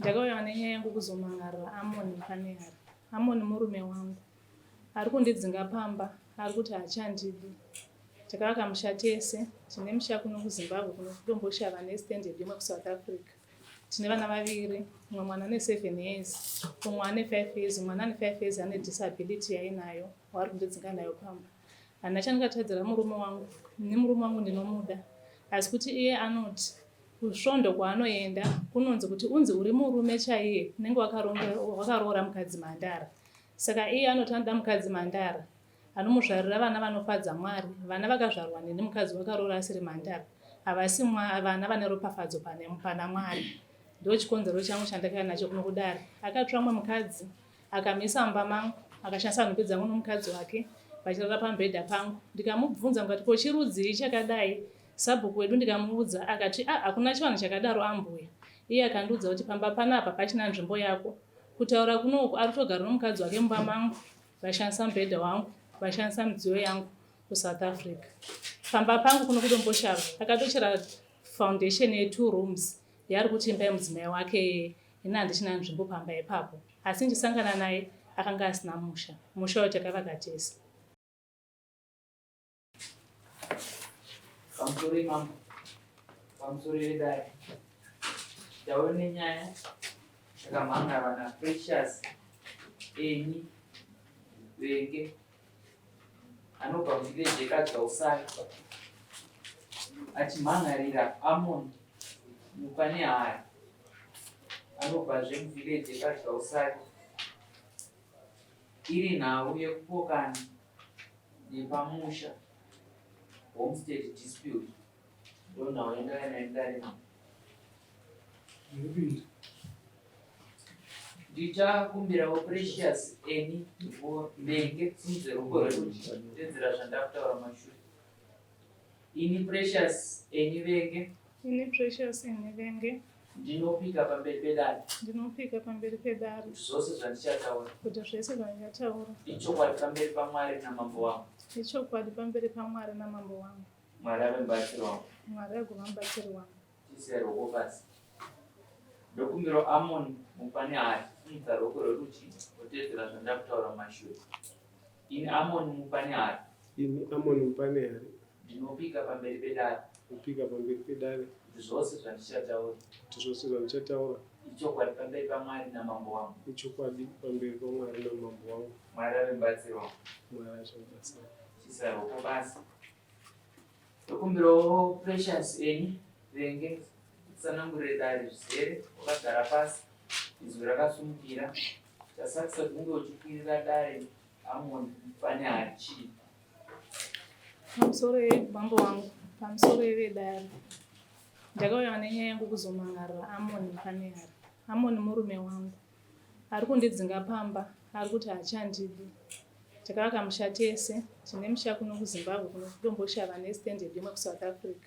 Ndakauya nenyaya yangu kuzomangarira Amoni Mpanehari. Amoni murume wangu. Ari kundidzinga pamba, ari kuti haachandidi. Takavaka tese, tine musha kuno kuZimbabwe kuno kudomboshava neStandard yemwe kuSouth Africa. Tine vana vaviri, mumwe mwana ane 7 years, mumwe ane 5 years, mwana ane 5 years ane disability yainayo, waari kundidzinga nayo pamba. Handina chandingatadzira murume wangu, murume wangu ndinomuda. Asi kuti iye anoti kusvondo kwaanoenda kunonzi kuti unzi uri murume chaiye, unenge wakaroora mukadzi Mandara. Saka iye anoti anoda mukadzi Mandara anomuzvarira vana vanofadza Mwari, vana vakazvarwa neni mukadzi wakaroora asiri Mandara. Havasi vana vane ropafadzo pana Mwari. Ndo chikonzero changu chandakauya nacho kuno kudare. Akatora mumwe mukadzi akamisa mumba mangu, akashandisa nhumbi dzangu nomukadzi wake, vachirara pamubhedha pangu. Ndikamubvunza ndikati ko chirudzii chakadai? Sabhuku wedu ndikamuudza akati hakuna chivanhu chakadaro ambuya. Iye akandiudza kuti pamba panapa pachina nzvimbo yako. Kutaura kunoku ari kutogara nomukadzi wake mumba mangu, vashandisa mubhedha wangu, vashandisa midziyo yangu kuSouth Africa. Pamba pangu kuno kudomboshava akatochera foundation ye2 rooms yaari kuti imba yemudzimai wake ina handichina nzvimbo pamba ipapo. Asi ndisangana naye akanga asina musha. Musha wacho takavaka tese. Pamusoro imamo, pamusoro yedare, taone nyaya yakamhangana naPrecious Eni Venge anobva muvhileji yekaDzausari achimhangarira Amoni Mpanehari anobvazve muvhileji yekaDzausari, iri nhau yekupokana nepamusha homestead dispute. Ndo nhau yandakauya nayo mudare mamo. Ndichakumbirawo Precious Eni Venge simudze ruoko rwedu tedzera zvandakutaura mashure. Ini Precious Eni Venge. Ini Precious Eni Venge. Ndinopika pamberi pedare. Ndinopika pamberi pedare. Kuti zvose zvandichataura. Kuti zvese zvandichataura. Ichokwadi pamberi paMwari namambo wangu. Ichokwadi pamberi paMwari namambo wangu. Mwari ave mubatsiri wangu. Mwari agova mubatsiri wangu. Tise ruoko pasi. Ndokumbirawo Amoni Mpanehari simudza ruoko rwerudyi wotedzera zvandakutaura mashure. Ini Amoni Mpanehari. Ini Amoni Mpanehari. Ndinopika pamberi pedare. Kupika pamberi pedare. Kuti zvose zvandichataura. Kuti zvose zvandichataura. Ichokwadi pamberi paMwari namambo wangu. Ichokwadi pamberi paMwari namambo wangu. Mwari ave mubatsiri wangu. Mwari achamubatsira. Tisa ruoko basi. Ndokumbirawo Precious Eni Venge tsanangurire dare zvizere, wakagara pasi, izwi rakasumukira. Tasakisa kunge uchikwirira dare Amoni Mpanehari chii? Pamusoro yebambo wangu, pamusoro yedare. Ndakauya nenyaya yangu kuzomangarira Amoni Mpanehari. Amoni murume wangu. Ari kundidzinga pamba, ari kuti haachandidi. Takavaka musha tese, tine musha kuno kuZimbabwe kuno kudomboshava neStandard yemwe kuSouth Africa.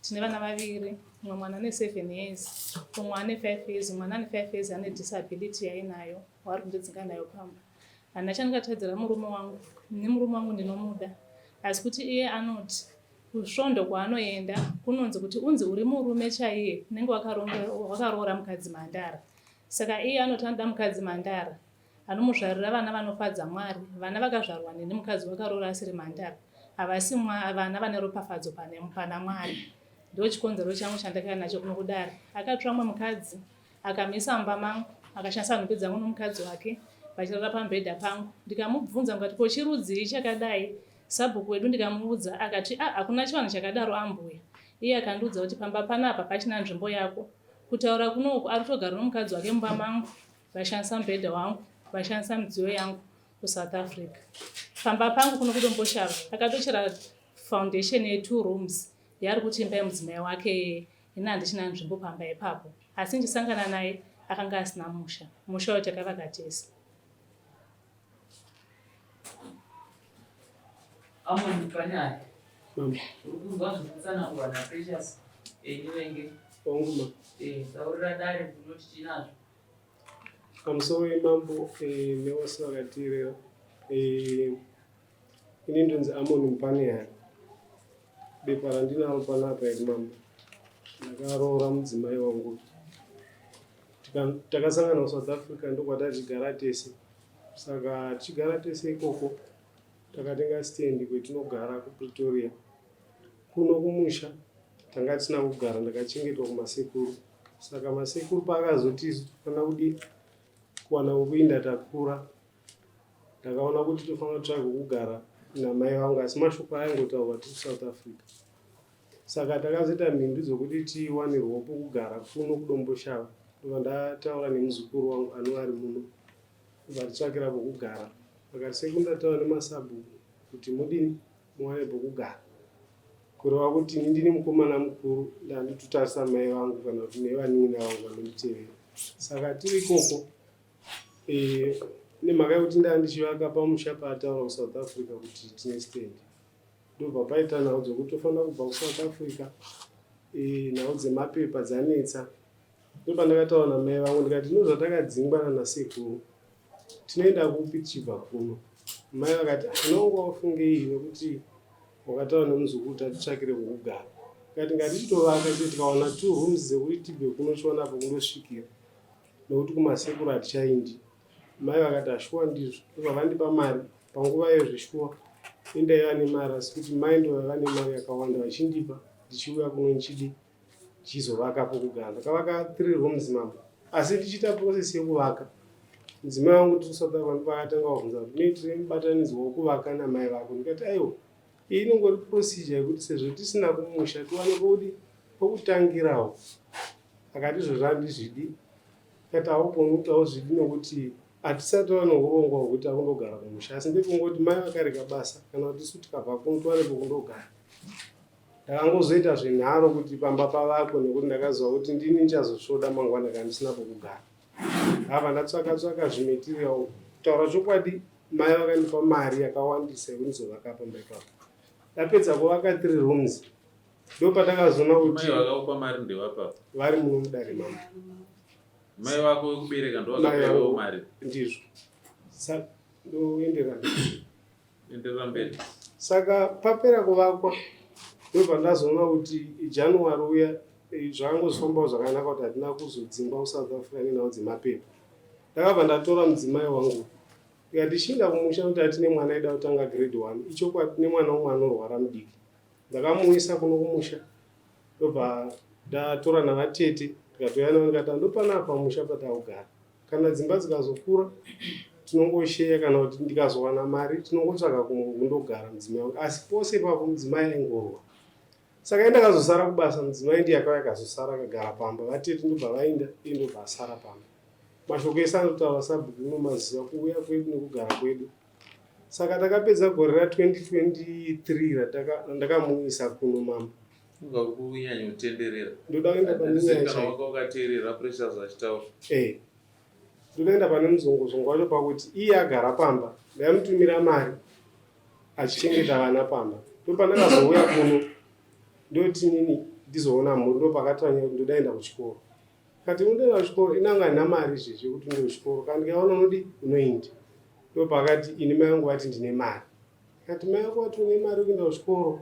Tine vana vaviri, mumwe mwana ane 7 years, mumwe ane 5 years, mwana ane 5 years ane disability yainayo, waari kundidzinga nayo pamba. Handina chandingatadzira murume wangu, murume wangu ndinomuda. Asi kuti iye anoti kusvondo kwaanoenda kunonzi kuti unzi uri murume chaiye, unenge wakaroora mukadzi Mandara. Saka iye anoti anoda mukadzi Mandara anomuzvarira vana vanofadza Mwari, vana vakazvarwa neni mukadzi wakaroora asiri Mandara. Havasi vana vane ropafadzo pana Mwari. Ndo chikonzero changu chandakauya nacho kuno kudare. Akatora mumwe mukadzi akamisa mumba mangu, akashandisa nhumbi dzangu nomukadzi wake, vachirara pamubhedha pangu. Ndikamubvunza ndikati ko chirudzii chakadai? Sabhuku wedu ndikamuudza akati hakuna chivanhu chakadaro ambuya. Iye akandiudza kuti pamba panapa pachina nzvimbo yako. Kutaura kunoku ari kutogara nomukadzi wake mumba mangu, vashandisa mubhedha wangu, vashandisa midziyo yangu kuSouth Africa. Pamba pangu kuno kudomboshava akatochera foundation ye2 rooms yaari kuti imba yemudzimai wake ina handichina nzvimbo pamba ipapo. Asi ndisangana naye akanga asina musha. Musha wacho takavaka tese. Amoni Mpanehari. Mama. Uri kunzwa zvekutsanangurwa naPrecious Eni Venge? Wanguma. Taurira dare kunoti tinazvo. Pamusoro yemambo nevose vakateerera. Ini ndinzi Amoni Mpanehari. Bepa randinaro panapa iri mambo. Ndakaroora mudzimai wangu takasangana kuSouth Africa ndokwatachigara tese. Saka tichigara tese ikoko takatenga stand kwetinogara kuPretoria. Kuno kumusha tanga tisina kugara, ndakachengetwa kumasekuru. Saka masekuru paakazoti tofana kudi kuwana kuinda takura, ndakaona kuti tofana kutsvaga kugara namai vangu, asi mashoko aingotaurwa tiri South Africa. Saka takazoita mhindu dzokuti tiwanirwa pokugara kuno kudomboshava. Ndobva ndataura nemuzukuru wangu anova ari muno vatitsvakira pokugara. Vakati sekundataura nemasabu kuti mudini muwane pokugara, kureva kuti ini ndini mukomana mukuru ndandotarisa mai vangu kana kuti nevanini vangu vanonditevera. Saka tiri ikoko nemhaka yekuti ndandichivaka pamusha paataura kuSouth Africa kuti tine stand, ndobva paita nhau dzokuti tofanira kubva kuSouth Africa. Nhau dzemapepa dzanetsa. Ndobva ndakataura namai vangu ndikati ndozvatakadzingwana nasekuru, tinoenda kupi tichibva kuno? Mai vakati unonga wafungei nekuti wakataura nemuzukuru tatitsvakire kwokugara. Ndikati ngatichitovaka chete tikawana 2 rooms dzekuti tibve kuno tiona pokundosvikira, nokuti kumasekuru hatichaindi. Mai vakati ashuwa ndizvo. Ndobva vandipa mari panguva iyo zvishuwa indaiva nemari, asi kuti mai ndo vaiva nemari yakawanda vachindipa ndichiuya kuno ndichizovaka pokugara. Ndakavaka 3 rooms mambo, asi ndichiita process yekuvaka mudzimai wangu tiri South Africa ndopakatanga kubvunza kuti noitire mubatanidzwa wokuvaka namai vako. Ndikati aiwa, iyi inongori procedure yekuti sezvo tisina kumusha tiwane pokutangirawo. Akati izvozvo handizvidi. Ndikati haupo nokuti hauzvidi nokuti hatisati wane urongwa hwekuti akundogara kumusha, asi ndekungoti mai vakareka basa kana kuti isu tikabva kuno tiwane pokundogara. Ndakangozoita zvenharo kuti pamba pavakwe nekuti ndakaziva kuti ndini ndichazosvoda mangwana kana ndisina pokugara. Hava ndatsvaka zvimaterial. Kutaura chokwadi, mai vakandipa mari yakawandisa yekuti ndizovaka pamba ipapo. Ndapedza kuvaka 3 rooms ndopatakazoona kuti mai vakakupa mari ndevapa vari muno mudare mambo. mai vako wekubereka ndovakapewo mari? Ndizvo. Saka ndoenderana enderera mberi. Saka papera kuvakwa ndobva ndazoona kuti January uya zvangozofambawo zvakanaka kuti hatina kuzodzingwa kuSouth Africa nenhau dzemapepa. Ndakabva ndatora mudzimai wangu ikati ndichinda kumusha kuti hatine mwana aida kutanga grade 1, ichokwadi tine mwana umwe anorwara mudiki. Ndakamuisa kuno kumusha, ndobva ndatora navatete tikatoya navo ndikati ndopanapa pamusha patakugara. Kana dzimba dzikazokura tinongosheya, kana kuti ndikazowana mari tinongotsvaga kundogara mudzimai wangu, asi pose ipapo mudzimai aingorwa. Saka ndakazosara kubasa, mudzimai ndiye akauya akazosara akagara pamba. Vatete ndobva vaenda, iye ndobva asara pamba. Mashoko ese anotaura sabhuku unomaziva kuuya kwedu nekugara kwedu. Saka takapedza gore ra2023 ndakamuisa kuno mambo. Kunyanya kutenderera. Ndoda kuenda pane nyaya kana wakateerera pressures achitaura. Ndoenda pane muzongozongo wacho pakuti iye agara pamba, ndaimutumira mari achichengeta vana pamba. Ndopandakazouya kuno ndoti nini ndizoona mhuri, ndopakatanya kuti ndodaenda kuchikoro. Kati unoenda kuchikoro inanga ndina mari izvezvi yekuti uende kuchikoro, kana ndikaona unodi unoenda. Ndopakati ini mai vangu vati ndine mari. Kati mai vako vati une mari yekuenda kuchikoro,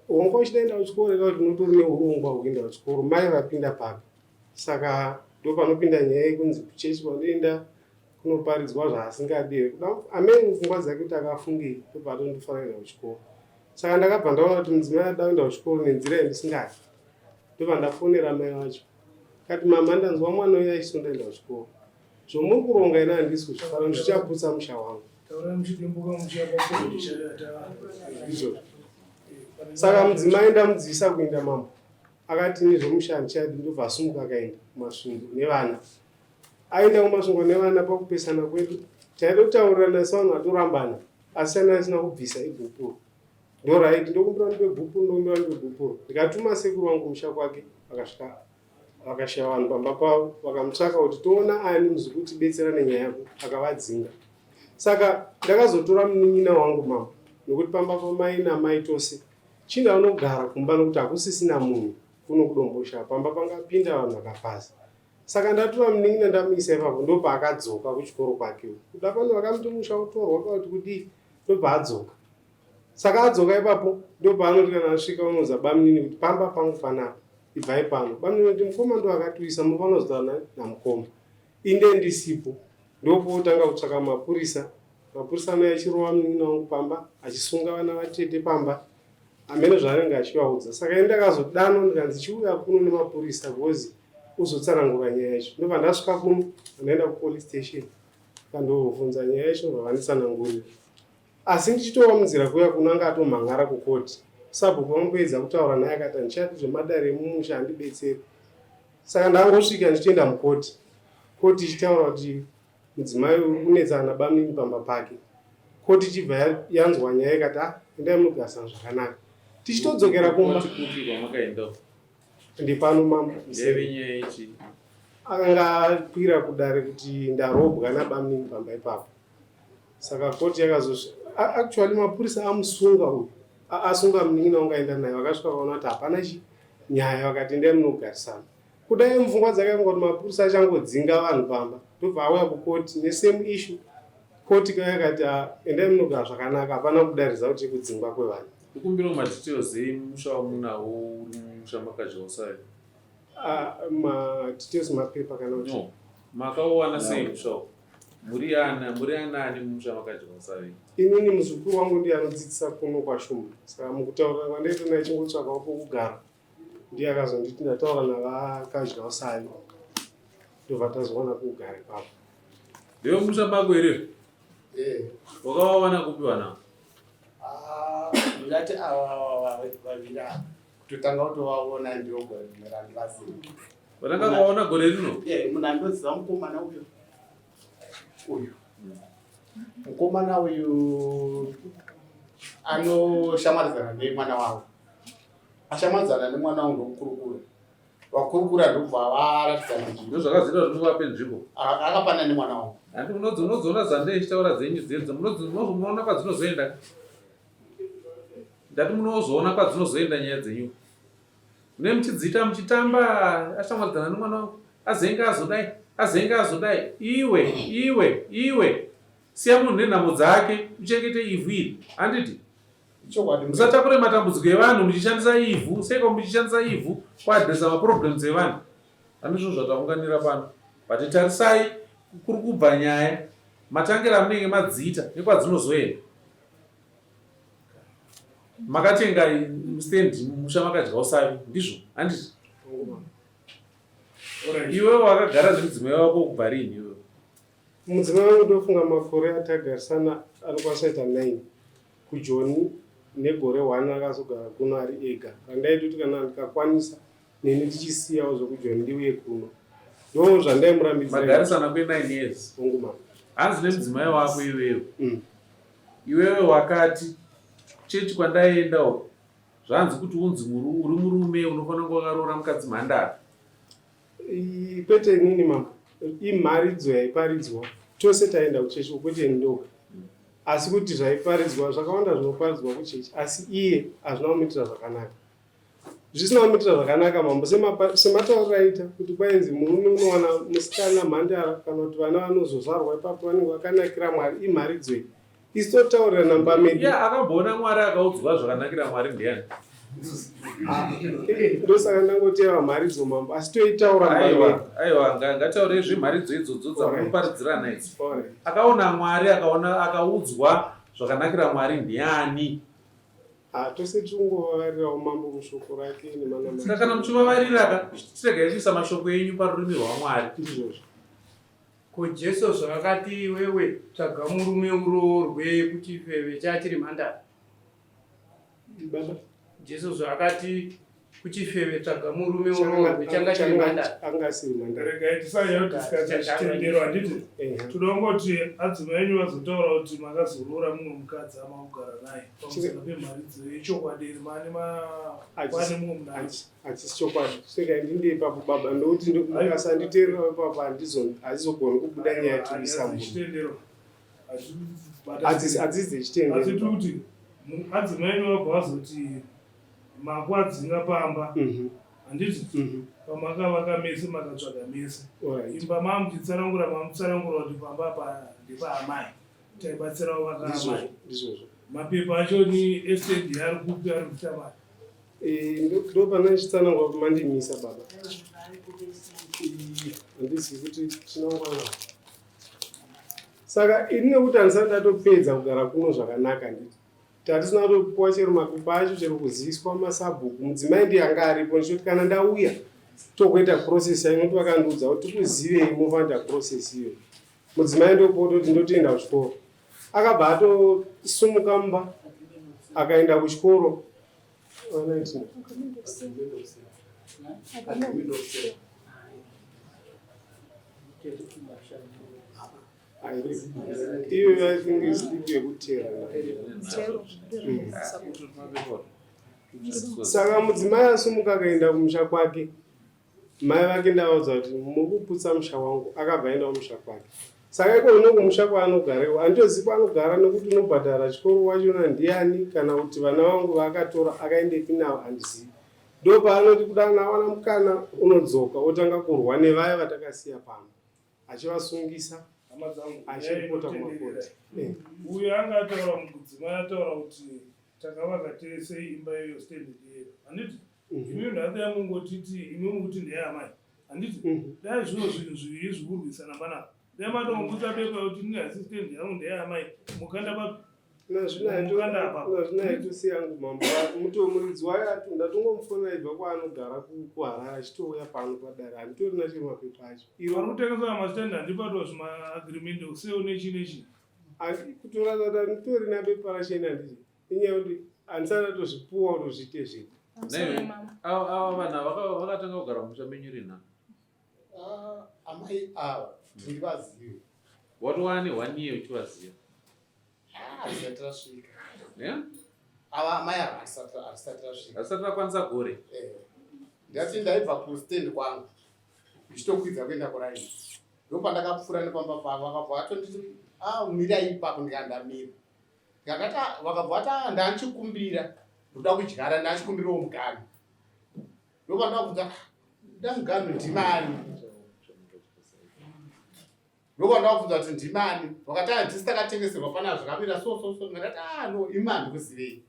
wanga uchidaenda kuchikoro eka kuti unotori neurongwa hwekuenda kuchikoro, mai vapinda papi. Saka ndopanopinda nyaya yekunzi kuchechi kwanoenda kunoparidzwa zvaasingadi. Amene pfungwa dzake kuti akafungei, ndopato ndofanira kuenda kuchikoro. Saka ndakabva ndaona kuti mudzimai ada kuenda kuchikoro nenzira yandisingadi. Ndobva ndafonera mai vacho. Kati mama, ndanzwa mwana uya achisondaenda kuchikoro. Zvomuri kuronga ina handisi kuzvifara, ndichaputsa musha wangu. Saka mudzimai ndamudzivisa kuenda mambo. Akati nezvomusha handichadi, ndobva asumuka akaenda kumasvingo nevana. Aenda kumasvingo nevana pakupesana kwedu. Taida kutaurirana sevanhu vatorambana, asi asina kubvisa ibhupuro. Ndoraiti ndokumbira ndipe bhupuro. Ndikatuma sekuru wangu musha kwake, vakasvika vakashaya vanhu pamba pavo, vakamutsvaka kuti toona ani muzukuru kutibetsera nenyaya yako, akavadzinga. Saka ndakazotora munin'ina wangu mambo, nokuti pamba pamai namai tose chinda unogara kumba nokuti hakusisina munhu kuno kudombosha, pamba pangapinda vanhu vakapasa. Saka ndatora munin'ina ndamuisa ipapo, ndopa akadzoka kuchikoro kwake. Kuda pano vakamuti musha utorwa kuti kudii, ndopa adzoka. Saka adzoka ipapo ndopa anoti kana asvika unoza bamunini kuti pamba pangu panapa. ibvai pano banoti mukoma ndo akatwisa munofanira kuzotana namukoma inde ndisipo ndopotanga kutsvaka mapurisa ano achirova munin'ina wangu pamba achisunga vana vatete pamba amene zvaanenge achivaudza saka ine ndakazodanwa ndikanzi chiuya kuno nemapurisa because uzotsanangura nyaya yacho ndobva ndasvika kuno ndaenda kupolice station kandobvunza nyaya yacho zvavanditsanangurira asi ndichitova munzira kuya kuno anga atomhangara kukoti sabhuku vamboedza kutaura naye akati ndichati zvemadare emumusha handibetseri saka ndangosvika ndichitoenda mukoti koti ichitaura kuti mudzimai uri kunetsana bamini pamba pake koti ichibva yanzwa nyaya ikati endai munogarisana zvakanaka tichitodzokera kumba ndipano mambo akanga akwira kudare kuti ndarobwa nabamini pamba ipapo saka koti yakazosvika actually mapurisa amusunga uyu asunga munin'ina wangaenda naye vakasvika vaona kuti hapana nyaya vakati endai munogarisana kudai mupfungwa dzake kuti mapurisa achangodzinga vanhu pamba ndobva auya kukoti nesame issue koti kayakati endai munogara zvakanaka hapana kudaridza kuti kudzingwa kwevanhu ukumbira madetails emusha wamunawo uri mumusha makajosai madetails mapepa kana kuti no makawana sei musha muri anani mumusha makajosai inini muzukuru wangu ndiye anodzidzisa kuno kwashoma saka mukutaura kwandaita naye chingotsvakawo pokugara ndiye akazonditi ndataura navakadyausavi ndobva tazowana kugara ipapo ndewe musha mako here wakavawana kupi vana ndingati ava vavira kutotanga kutovaona ndiwo gore rimwe vatanga kuvaona gore rino munhu andoziva mukomana uyu mukomana uyu anoshamwaridzana nemwana wangu ashamwaridzana nemwana wangu ndokukurukura vakurukura ndobva varatidzana ndo zvakazita kuti muvape nzvimbo akapana nemwana wangu handi unozoona zandei ichitaura dzenyu dzedzo munoona kwadzinozoenda ndati munozoona kwadzinozoenda nyaya dzenyu mune muchidzita muchitamba ashamwaridzana nemwana wangu azenge azodai iwe siya munhu nenhamo dzake uchengete ivhu iri handiti musatakure matambudziko evanhu muchishandisa ivhu seko muchishandisa ivhu kuadresa maproblems evanhu handizvo zvataunganira pano but tarisai kuri kubva nyaya matangiro amunenge madziita nekwadzinozoenda makatenga stendi musha makadya usavi ndizvo handiti iwe wakagara nemudzimai wako kubva rini iwe mudzimai wangu ndofunga makore atagarisana anokwanisa ita 9 kujoni negore 1 akazogara kuno ari ega kandaiti kuti kana ndikakwanisa neni ndichisiyawo zvokujoni ndiuye kuno ndo zvandaimurambidzira magarisana kwe9 years onguma hanzi nemudzimai wako iwewe wakati chechi kwandaendawo zvanzi kuti unzi uri murume unofanira kuva wakaroora mukadzi mhandara kwete inini mambo imharidzo yaiparidzwa tose taenda kuchechi kwete ndoga asi kuti zvaiparidzwa zvakawanda zvinoparidzwa kuchechi asi iye hazvina kumuitira zvakanaka zvisina kumuitira zvakanaka mambo sematauriro aita kuti kwainzi murume unowana musikana mhandara kana kuti vana vanozozvarwa ipapo vanenge vakanakira mwari imharidzo iyi isi totaurira namba medu akamboona mwari akaudzwa zvakanakira mwari ndiani ndosaka ndangoteva mharidzo mambo asi toitaura aiwa ngataurei zvemharidzo idzodzo dzamunoparidzirana idzi akaona mwari akaudzwa zvakanakira mwari ndiani tose tingovavarirawo mambo mushoko rake saka kana muchivavarira tiregai tiisa mashoko enyu parurimi rwamwari ndizvozvo ko Jesu zvakati wewe tsvaga murume uroorwe kuchifeve chachiri mhandara baba Jesu zvakati kuchifeve tsvaga murume uroorwe changa chiri mhandara angasiri mhandara regai tisanyatikaachitendero handiti tinongoti adzimai enyu vazotaura kuti makazorora mumwe mukadzi amakugara naye pamusana pemharidzo yechokwadi iri pane mumwe munhu hachisi chokwadi seka ndinde ipapo baba ndokuti akasanditeerera ipapo hazizogoni kubuda nyaya yatiisa chitendero hadzisi dzechitendero asi kuti adzimai enyu vabva vazoti makwadzinga pamba handiti pamakavaka mese makatsvaga mese imba mamuchitsanangura mamutsanangura kuti pamba apa ndepaamai taibatsirawo vakaamai ndizvozvo mapepa acho ni estate ari kupi ari kutamari ndo pana ndichitsanangwa kumandimisa baba. Handisi kuti tinongwana. Saka ini nekuti handisati ndatopedza kugara kuno zvakanaka nditi. Tatisina kupuwa chero mapepa acho chero kuziviswa masabhuku. Mudzimai ndiye anga aripo ndichoti kana ndauya tokuita process inoti vakandiudza kuti tikuzivei mofanira process iyo. Mudzimai ndopoto kuti ndotoenda kuchikoro. Akabva atosumuka mumba akaenda kuchikoro. Iyo I think is yekutera. Saka mudzimai asumuka akaenda kumusha kwake. Mai vake ndavaudza kuti mukuputsa musha wangu. Akabva aenda kumusha kwake. Saka iko kumusha kwaanogarewo handitozivi kwaanogara nokuti unobhadhara chikoro wachona ndiani kana kuti vana vangu vaakatora akaendepi navo handizivi. Ndo paanoti kudana awana mukana unodzoka otanga kurwa nevaya vatakasiya pano achivasungisa achipota kumakoti. Uyo anga ataura mudzimai ataura kuti takavaka tese imba iyo standard yedu. Handiti imwe ndathe yamungotiti imwe mukuti ndeyamai. Handiti dai zvino zvinhu zviviri zvikurwisana panapa. Ndematomubvunza beko kuti ndine assistant yangu ndeyamai mukanda pa nazvinaitusi yangu mambo mutomuridzi wayo ati ndatongomufonera ibva kwaanogara kuharara achitouya pano padare handitorina chiri mapepa acho vari kutengeswa masitandi handipato zvimaagreement usewo nechi kutora tata nditorina bepa rachena ndii inyaya kuti handisati atozvipuwa kutozviite zvedu. Ava vana vakatanga kugara mumusha menyu rina? Amai ava ndirivazive. Watova ne1 year uchivaziva? Harisati rasvika. Ava amai ava harisati rasvika. Hasati rakwanisa gore? Ndati ndaibva kustand kwangu ndichitokwidza kuenda kuraini. Ndopandakapfuura nepamba pavo vakabva vatonditi mirai ipapo ndikandamira. Ndakati vakabva vati ndanchikumbira ndoda kudyara ndachikumbirawo mugano. Ndopandakabvunza ndamugano ndimani? Ndopandakabvunza kuti ndimani? Vakati handisi takatengeserwa pana zvakamira so. Ndakati no imani ndikuzivei.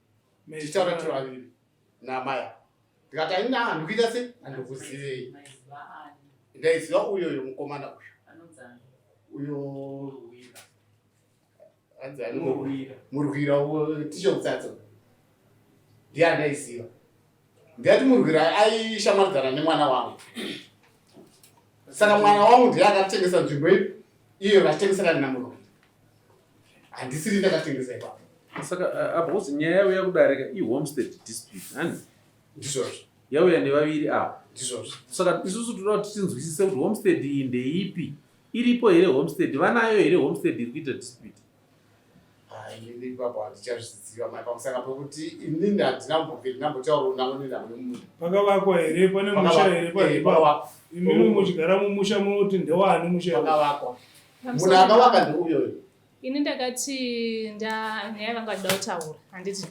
Tichitaura tiri vaviri namaya. Ndikati haina handikuita sei handikuzivei. Ndaiziva uyoyo mukomana uyo. Murwira tichokutsatso. Ndiye andaiziva. Ndiyati Murwira aishamwaridzana nemwana wangu. Saka mwana wangu ndiye akatengesa nzvimbo iyo vatengesera namurwira. Handisiri ndakatengesa ipapo. Saka abhuzi nyaya yauya kudarika ihomestead dispute hani? Ndizvozvo. Yauya nevaviri ava. Ndizvozvo. Saka isusu toda kuti tinzwisise kuti homestead iyi ndeipi? Iripo here homestead? Vanayo here homestead iri kuita dispute? Ini ipapo handichazviziva mai pamusaka pekuti inini handina mbobviri ndambotaurawo nangu nendangu nemunhu. Pakavakwa here pane musha here paipapo? Imimi muchigara mumusha munoti ndewani musha? Pakavakwa. Munhu akavaka ndeuyoyo. Ini ndakati nyaya vanga vachida kutaura handiti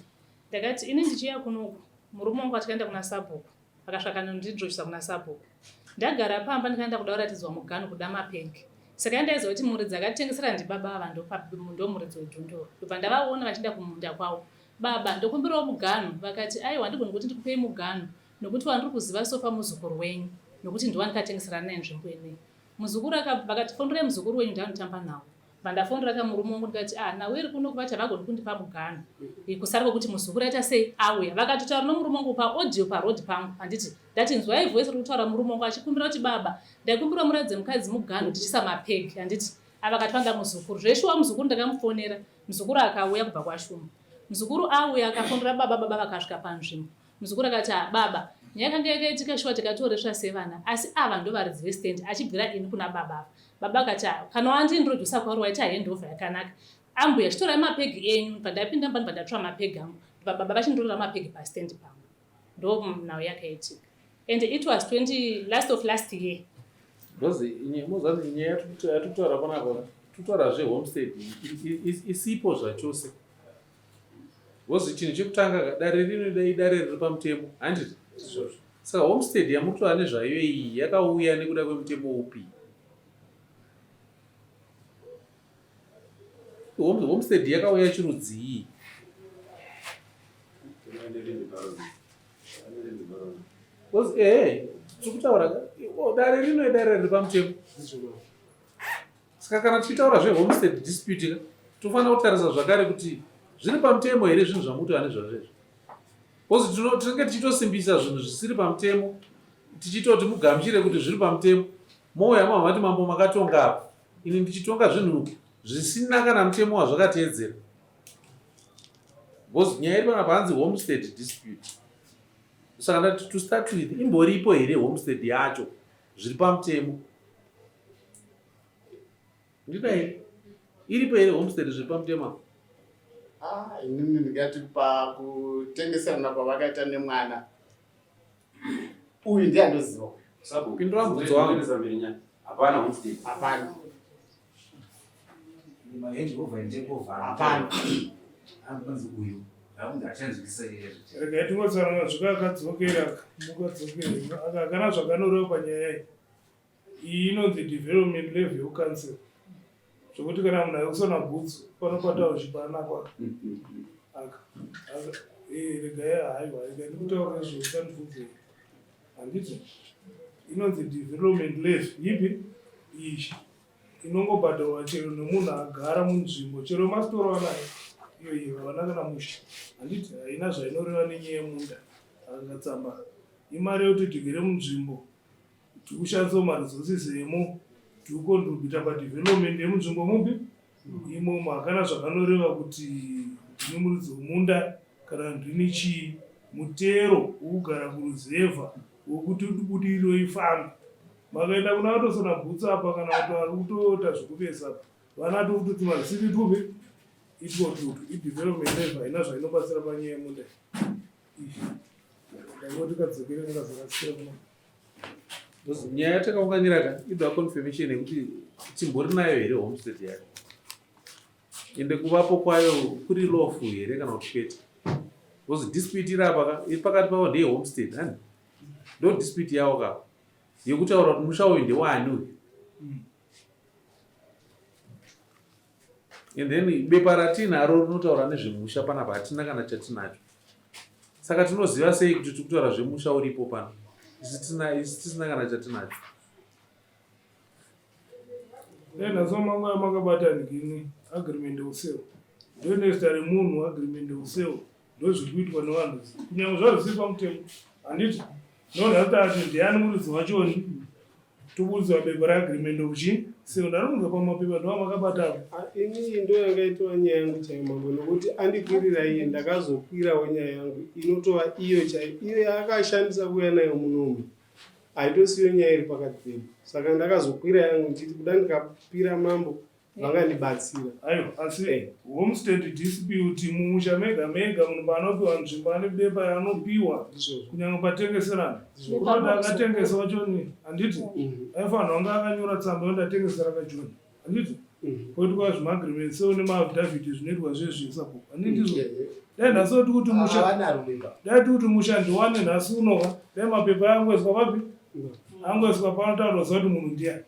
ndakati ini ndichiya kunoku murume wangu atikaenda kuna sabhuku akasvaka nondidrochisa kuna sabhuku ndagara pamba ndikaenda kuda kuratidzwa mugano kuda mapengi saka ndaiziva kuti muridzi akatitengesera ndibaba ava ndo muridzi wedhunduru ndobva ndavaona vachienda kumunda kwavo baba ndokumbirawo mugano vakati aiwa ndigoni kuti ndikupei mugano nokuti wandiri kuziva sofa muzukuru wenyu nokuti ndiwandikatengeserana naye nzvimbo ineyi muzukuru vakati fonderai muzukuru wenyu ndanotamba nawo vandafondera kamurume wangu ndikati nawe iri kuno kuvati havagoni kundipa mugano kusara kwekuti muzukuru aita sei auya vakatotaura nomurume wangu paaudio parodi pangu handiti ndati nzwai voice iri kutaura murume wangu achikumbira kuti baba ndaikumbira muradzi mukadzi mugano ndichisa mapegi handiti avakati vanga muzukuru zveshuwa muzukuru ndakamufonera muzukuru akauya kubva kwashuma muzukuru auya akafondera baba vakasvika panzvimbo muzukuru akati baba nyaya kanga yakaitika shuwa tikatoresva sevana asi ava ndo varidzi vestand achibvira ini kuna baba baba akati kana wandintrodusa kwauri waita handova yakanaka ambuya chitorai mapegi enyu pandapinda mbani pandatora mapegi angu baba vachindorora mapegi pastand pangu ndo nhau yakaitika and it was last of last year. Because muzani nyaya yatutaura panapa tutaura zvehomestead isipo zvachose because chinhu chekutanga dare rino idare riri pamutemo handiti saka homestead yamutova nezvayo iyi yakauya nekuda kwemutemo upi? Homestead yakauya chirudzii? tikutaura dare rino idare riri pamutemo. Saka kana tichitaura zve-homestead dispute tofanira kutarisa zvakare kuti zviri pamutemo here zvinhu zvamutaura nezvazvezvo. Bcause tinenge tichitosimbisa zvinhu zvisiri pamutemo tichitoti mugamuchire kuti zviri pamutemo. Mouya mamati mambo makatonga apa, ini ndichitonga zvinhu zvisina kana mutemo wazvakateedzera. Bcause nyaya iri panapa hanzi homestead dispute. Saka ndati to start with, imboripo here homestead yacho zviri pamutemo. Ndidai iripo here homestead zviri pamutemo. Inini ndingati pakutengeserana kwavakaita nemwana uyu ndiye andoziva. Pindura mubvunzo wangu. Hapana homestead. Hapana. Hapana. Anzi uyu achanzwisa rega yatingotsaurana zvakakadzokera mukadzokera akana zvakanoreva panyaya iyi inonzi development level council zvokuti kana munhu aikusona bhutsu panopatawo zvipanakwa rega haiwa rega ndikutaura zveutandibvunzei handiti inonzi development level ipi iyi inongobhadharwa chero nemunhu agara munzvimbo chero masitoro anayo iyo vana kana musha handiti haina zvainoreva nenyaya yemunda akangatsamba imari yekuti tigere munzvimbo tikushandisawo maresources emo tikukontribhuta padevelopment yemunzvimbo mupi imomo hakana zvakanoreva kuti ndine muridzi wemunda kana ndine chii mutero wokugara kuruzevha wokuti ubudiriro ifambe makaenda kuna vatosona bhutsu apa kana kuti vari kutoita zvekupesa vana tokutoti mazisiti tupi itotutu idevelopment level haina zvainobatsira panyaya yemunda daingoti kadzokere ngazvakasikira kuna nyaya yatakaunganira ida confirmation yekuti timbori nayo here homestead yacho ende kuvapo kwayo kuri lawful here kana kuti kwete. Because dispute iri apa iri pakati pavo ndeye homestead hani ndo dispute yavo ka yekutaura kuti musha uyu ndewani uyu. And then bepa ratinaro rinotaura nezvemusha panapa hatina kana chatinacho. Saka tinoziva sei kuti tikutaura zvemusha uripo pano tisina kana chatinacho. naso manga makabatanigini agreement useo ndo nezita remunhu agreement useo ndo zviri kuitwa nevanhu kunyange zvaro zviri pamutemo handiti nonhatati ndiani muridzi wachoni tobudzwa bepa reagreement uchi seo ndaronga pamapepa ndova makabatavo. Ini ndo yakaitwa nyaya yangu chaimambo nokuti andikwirira iye ndakazokwirawo nyaya yangu inotova iyo chaiyo iyo yaakashandisa kuuya nayo munomu haitosiyo nyaya iri pakati pedu. Saka ndakazokwira yangu nditi kuda ndikapira mambo vangandibatsira. Aiwa asi homestead dispute mumusha mega mega munhu panopiwa nzvimbo ane bepa yanopiwa kunyange patengeserana unoti akatengesa wachoni handiti aifanira kunge akanyora tsamba yondatengesera kachoni handiti koitwa zvimagreement seo nemavhidhavhidhi zvinoitwa zvezvisapo handitizvo dai nhasi oti kuti musha dai kuti musha ndiwane nhasi unoka dai mapepa angoiswa papi angoiswa panotaurwa zoti munhu ndiani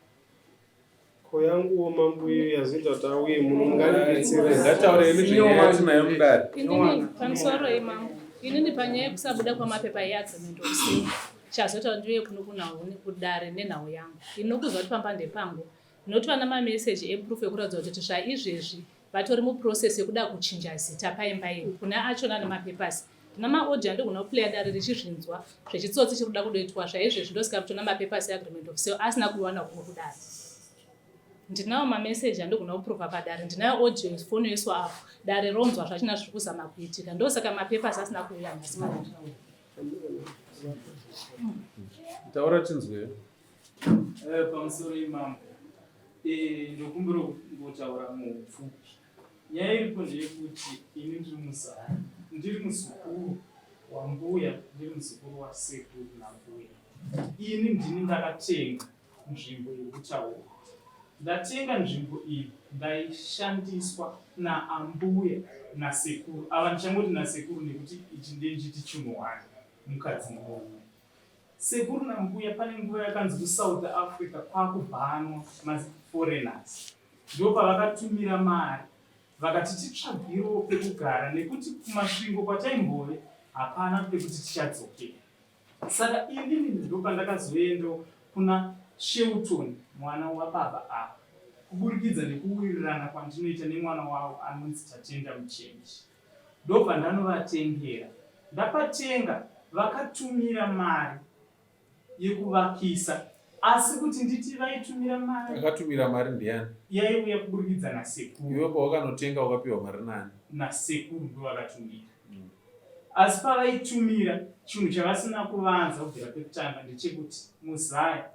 koyanguwo mambo iyo yazoita kuti auye munhu mungandidetsera ngataure nezvenyaya mudare. Inini pamusoro imambo inini panyaya yekusabuda kwamapepa eagreement usini chazoita ndiye kunokunahuni kudare nenhau yangu inokuzwa kuti pambande pangu ndinoti vana mameseji eproof ekuratidza kuti zvaizvezvi vatori muprocess yekuda kuchinja zita paimba iyi kuna achona nemapepasi ndina maaudio andigona kuplaya dare richizvinzwa zvechitsotsi chiri kuda kudoitwa zvaizvezvi ndosika kutona mapepasi eagreement of sale asina kuiwana kumwe kudare. Ndinawo mameseji andigona kuprova padare ndinayo audio ifoni yoiswa apo dare ronzwa zvachina zviri kuzama kuitika ndosaka mapepasi asina kuuya nhasi kana taura tinzwe pamusoro imambo ndokumbira kungotaura mupfupi. Nyaya iripo ndeyekuti ini ndiri muzukuru wambuya ndiri muzukuru wasekuru nambuya. Ini ndini ndakatenga nzvimbo yekutaura. Ndatenga nzvimbo iyi ndaishandiswa naambuya nasekuru ava ndichangoti nasekuru nekuti ichi ndenjiti chimuhwani mukadzi murume. Sekuru nambuya pane nguva yakanzi kuSouth Africa kwakubhanwa maforeigners ndo pavakatumira mari vakati titsvagirewo pekugara nekuti kumasvingo kwataimbove hapana pekuti tichadzokera. Saka inini ndopandakazoenda kuna Shelton mwana wababa apa kuburikidza nekuwirirana kwandinoita nemwana wavo anonzi Tatenda Muchenji. Ndopandanovatengera, ndapatenga vakatumira mari yekuvakisa, asi kuti nditi vaitumira mari. Akatumira mari ndiani? Yaiuya kuburikidza nasekuru. Iwe pawakanotenga wakapiwa mari nani? Nasekuru ndovakatumira. Asi pavaitumira, chinhu chavasina kuvanza kubvira pekutanga ndechekuti muzaya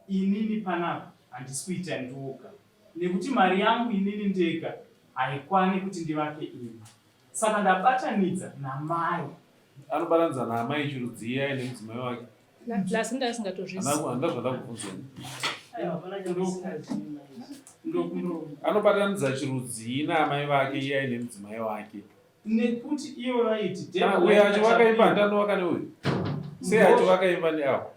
inini panapa handisi kuita ndoga, nekuti mari yangu inini ndega haikwani kuti ndivake imba. Saka ndabatanidza namai. Anobatanidza namai chirudzi iye aine mudzimai wake. Lasi ndasingatozvisi. Handazvada kubvunzeni. Anobatanidza chirudzi namai vake iye aine mudzimai wake. Nekuti ivo vaiti uyo acho vakaimba ndanovaka neuyu sei acho vakaimba neavo.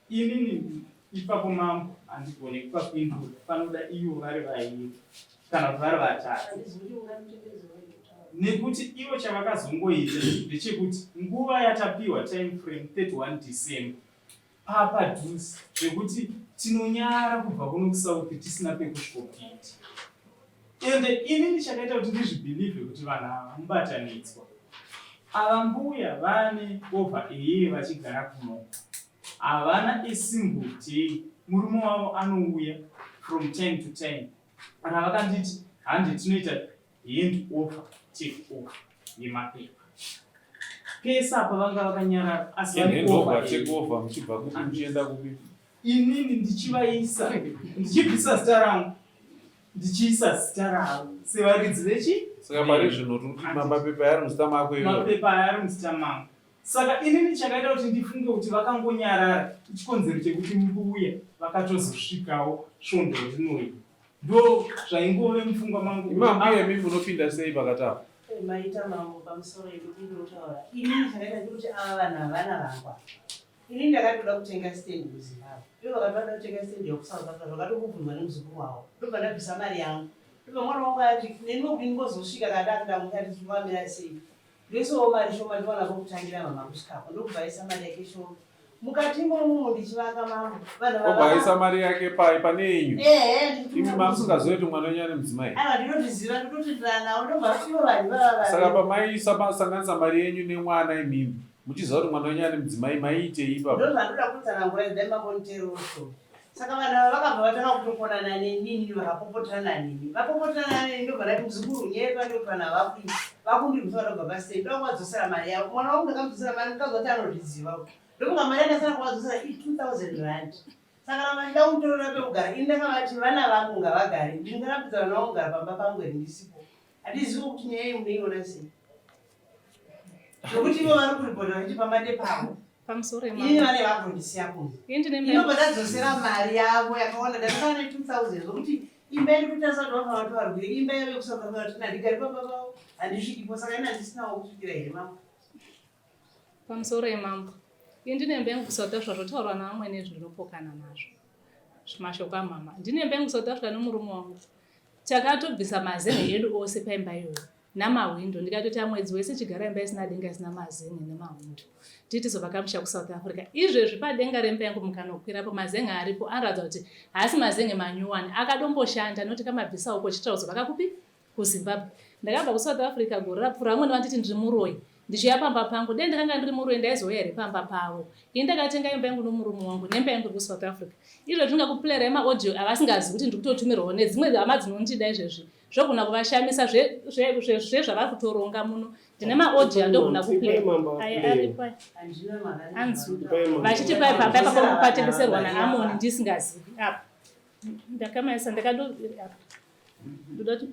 Inini ipapo mambo handigoni kupapindura, panoda ivo vari vairi kana kuti vari vatatu. Nekuti ivo chavakazongoita ndechekuti nguva yatapiwa time frame 31 December papadhuze zvekuti tinonyara kubva kuno kusauthi tisina pekusvikopiti. Ende inini chakaita kuti ndizvibhilivhe kuti vanhu ava mubatanidzwa. Ava mbuya vane over eye vachigara kuno. Havana single day. Murume wavo anouya from time to time. Kana vakanditi handi tinoita hand over take over yemapepa. Pesa apa vanga vakanyarara asi vari over take over muchibva kuti muchienda kupi. Inini ndichivaisa ndichibvisa zita rangu ndichiisa zita ravo sevaridzi vechi. Saka pari zvino kuti mapepa ari muzita mako iyoyo. Mapepa ari muzita mangu. Saka inini chakaita kuti ndifunge kuti vakangonyarara chikonzero chekuti mbuya vakatozosvikawo svondo rinoyi. Ndo zvaingove mufungwa mangu. Imambuya mimi unopinda sei pakatapa? Maita mambo pamusoro yekuti ndinotaura. Inini chakaita kuti ava vanhu havana vangwa. Inini ndakatoda kutenga stand kuZimbabwe. Ivo vakatoda kutenga stand yokuSouth Africa zvakatokubvunzwa nemuzukuru wavo. Ndobva ndabvisa mari yangu. Ndobva mwana wangu ati neni ngozosvika kada ndamukati zvimamira sei. Ndoisawo mari shoma ndiwana kokutangira mama kusvikapo. Ndokubvaisa mari yake shoma. Mukati imomo ndichivaka mambo. Obvaisa mari yake pane yenyu. Imi mamusingazivi kuti mwana wenyu ane mudzimai. Ndinotizira ndototindana nawo ndobva vasiwo vanhu vava. Saka pamaisa masanganisa mari yenyu nemwana imimi muchiziva kuti mwana wenyu ane mudzimai maiitei ipapo? Ndozvandoda kutsanangura dzemaboniteroso. Saka vanhu ava vakabva vatanga kutokonana nenini vakapopotana neni. Vapopotana neni ndobva ndati muzukuru nyepa ndopana vakundirwisa vanobva pasei ndokwadzosera mari yavo. Mwana wangu ndakamudzosera mari mukazoti anozviziva. Ndokunga mari yandasara kwadzosera i2,000 rand. Saka kana mandida kumutorera pekugara ini ndakavati vana vangu ngavagare. Ndingarambidza vana vangu kugara pamba pangu here ndisipo. Handizivi kuti nyaya iyi munoiona sei. Zvokuti ivo vari kuripota vachipamba nepavo. Pamusoro ini vane vakundisiya kunze. Inobva ndadzosera mari yavo yakawanda ndakakana 2,000 zvokuti imba yedu kuti asati vafana kuti varwire imba yavo yekusauth africa kuti ndandigari pamba pavo handisvikipo saka ina handisinawo kusvikira here mambo. Pamusoro yemambo ndine mbengu kuSouth Africa zvotaurwa navamwe nezvinopokana nazvo mashoko amama. Ndine mbengu kuSouth Africa nomurume wangu takatobvisa mazenge edu ose paimba iyoyo namawindo. Ndikatoti mwedzi wese chigara imba isina denga isina mazenge nemawindo titizovakamusha kuSouth Africa. Izvezvi padenga remba yangu mukanokwirapo mazen'e aripo anoratidza kuti haasi mazen'e manyuwani akadomboshanda noti kamabvisa uko chitauzo vakakupi kuZimbabwe. Ndakabva kuSouth Africa gore rapfuura vamwe vanditi ndiri muroyi ndichiya pamba pangu dai ndakanga ndiri muroyi ndaizouya here pamba pavo. Ini ndakatenga imba yangu nomurume wangu nemba yangu kuSouth Africa. Izvo tingakuplera maaudio avasingazivi kuti ndiri kutotumirwawo nedzimwe hama dzinondida izvezvi zvogona kuvashamisa zvezvavari kutoronga muno. Ndine maaudio andogona kuplera vachiti pai pamba ipapo patengeserwa naAmoni ndisingazivi apa ndakamaisa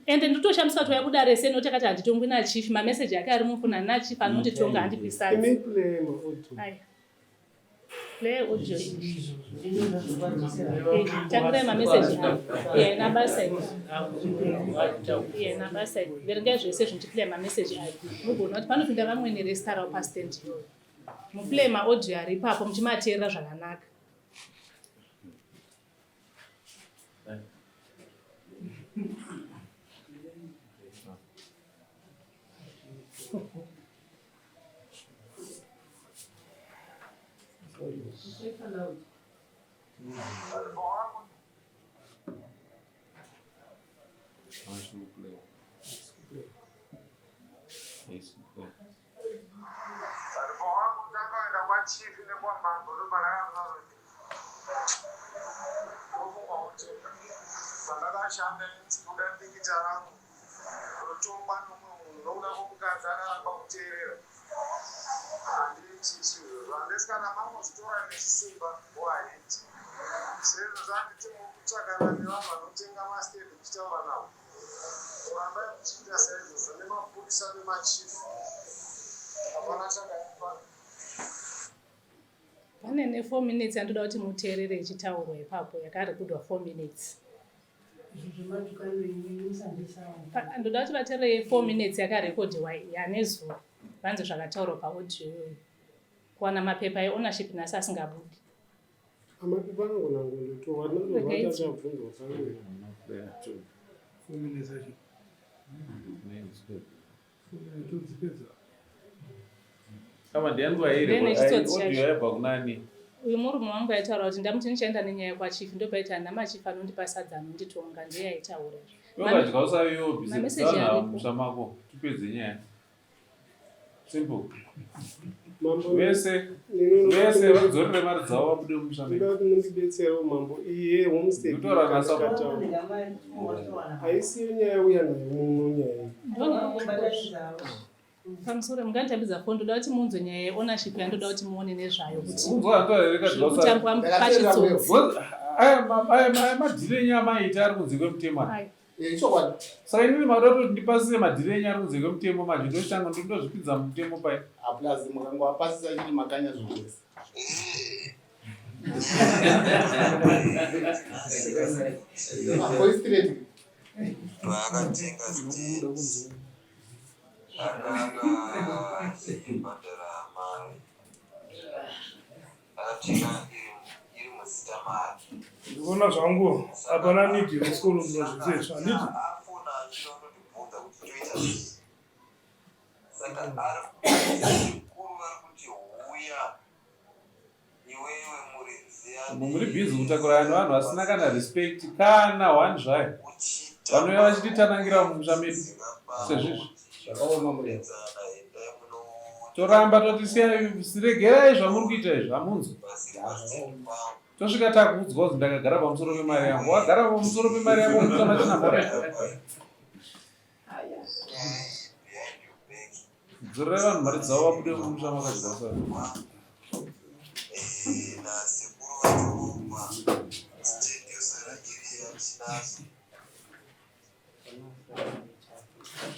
ende nditoshamiswa toya kuda rese noti akati handitongwi nachief mameseji ake ari mufuna nachief anoti tonga handipisadzi play audio takure mameseji ayo nabasa verengai zvese zvinotiplay mameseji ayo mugona kuti panopinda vamwe nerestarawo pastand iyoyo muplay maaudio ari ipapo muchimateerera zvakanaka. pane ne4 minutes yandoda kuti muteerere ichitaurwa ipapo yakarekhodwa 4 minutes. Ndoda kuti vateerere 4 minutes yakarekodhiwa yanezuva vanze zvakataurwa paaudio iyoyo. Kuwana mapepa eownership nasi asingabudi. Amapepa angona ngondotorwa ndovatachabvunzwa pamwe. 4 minutes acho. Kama ndiandu audio yabva kunani. Uyu murume wangu aitaura kuti ndamuti ndichaenda nenyaya kwachief ndopaita namachief anondipa sadza anonditonga ndiye aitaura. Wakadya usaviwo bhizinesi mushamako tipedze nyaya. Simple. Vese vadzorere mari dzavo vabude mumushameko. Ndoda kuti mundidetserawo mambo iye homestead. Kutora nasapota. Haisiyo nyaya uya nayo munyaya. Pamusoro munganditambidza foni ndoda kuti munzwe nyaya yeownership yandoda kuti muone nezvayo kuti kutambwa pachitsotsi. Aya madhire nyama aita ari kunze kwemutemo. Saka inini madoda kuti ndipasise madhire nyama ari kunze kwemutemo manje ndoshanga ndozvipidza mutemo pai. Aplazi mukangowapasisa chiri makanya zvose. Vakatenga stage akanga ibhadhara mari akatenga iri muzita mari. Ndikuona zvangu hapana nidhi resikoro munozvitsetsva handiti afona achirondotibvunza kuti toita sei. Saka ari zvikuru vari kuti huya iwewe muridzi muri bhizi kutakura vanhu vasina kana respect kana one zvayo vanouya vachititanangira mumusha medu sezvizvi zvakaoma muredzi toramba totiregerai zvamuri kuita izvi hamunzwi tosvika takuudzwa kuti ndakagara pamusoro pemari yangu wagara pamusoro pemari yangu musama china more dzorerai vanhu mari dzavo vabude mumusha makadzivasa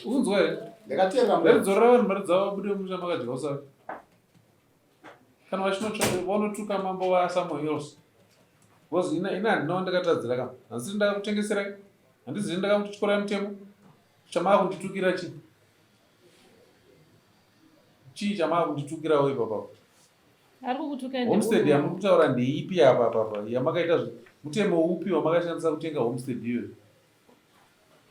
unzwa here ndakadzorera vanhu mari dzavo vabude mumusha makadzivasa kana vanotuka mambo vasamuels because ina handinawo ndakatadzira kama handisiri ndakakutengeserai handiziri ndakakutyikorai mutemo chamaa kunditukira chii chamaa kunditukirawo ipapapo homestead yamuri kutaura ndeipi apa yamakaita mutemo upi wamakashandisa kutenga homestead iyoyo?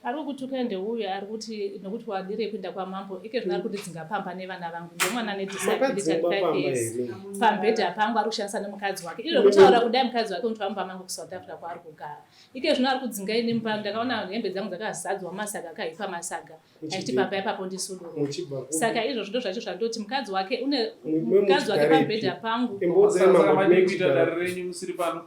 Ari kutuka ndeuyu ari kuti nokuti wadire kuenda kwamambo ike zvino ari kundidzinga pamba nevana vangu ndomwana nedisability 5 years pambedha pangu ari kushandisa nemukadzi wake iro kutaura kudai mukadzi wake unotwamba mangu kuSouth Africa kwaari kugara ike zvino ari kudzinga ine mumba ndakaona hembe dzangu dzakazadzwa masaga akaipa masaga achiti papa ipapo ndisuduro saka izvo zvino zvacho zvandoti mukadzi wake une mukadzi wake pambedha pangu kuita dare renyu musiri pano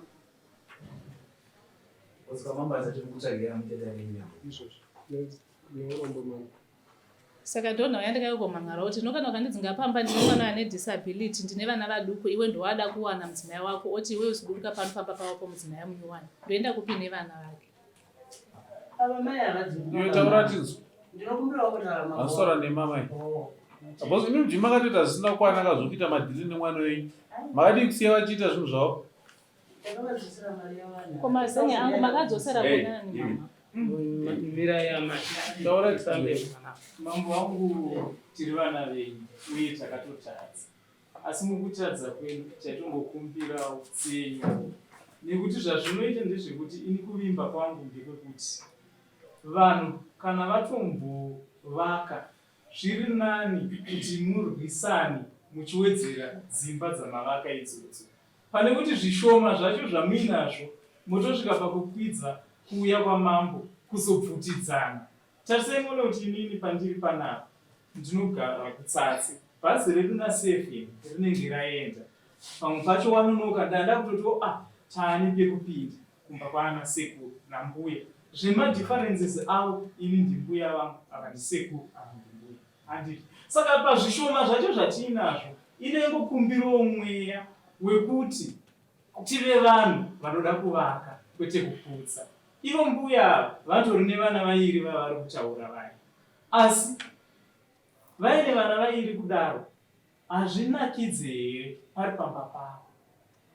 saka ndona yandakayogomhan'ara kuti nokana ukandidzinga pamba ndine mwana ane disability ndine vana vaduku iwe ndowada kuwana mudzimai wako oti iwe usiburuka pano pamba pavapo mudzimai munyuwani ndoenda kupi nevana vake taura tinzwa asora nemamai because imi mji makatoita zvisina kukwana kazokuita madhiri nemwana wenyu makadii kusiya vachiita zvinhu zvavo komazeni angu makadzosera kunani mama mira yamatambe mambo wangu tiri vana venyu uye takatotadza asi mukutadza kwenyu chatongokumbira utsenyu nekuti zvazvinoita ndezvekuti ini kuvimba kwangu ndekwekuti vanhu kana vatombovaka zviri nani kuti murwisani muchiwedzera dzimba dzamavaka idzodzo pane kuti zvishoma zvacho zvamuinazvo motosvika pakukwidza kuuya kwamambo kuzobvutidzana. Tarisai muone kuti inini pandiri panapa ndinogara kutsatsi, bhazi redu na7 rinenge raenda. Pamwe pacho wanonoka ndanda kutoti taane pekupinda kumba kwana sekuru nambuya. Zvemadifferences avo ini ndimbuya vangu ava ndisekuru ava ndimbuya. Handiti. Saka pazvishoma zvacho zvatinazvo inengokumbirawo mweya wekuti tive vanhu vanoda kuvaka kwete kuputsa. Ivo mbuya vatori nevana vairi vavari kutaura vaya. Asi vaine vana vairi kudaro hazvinakidze here pari pamba pavo.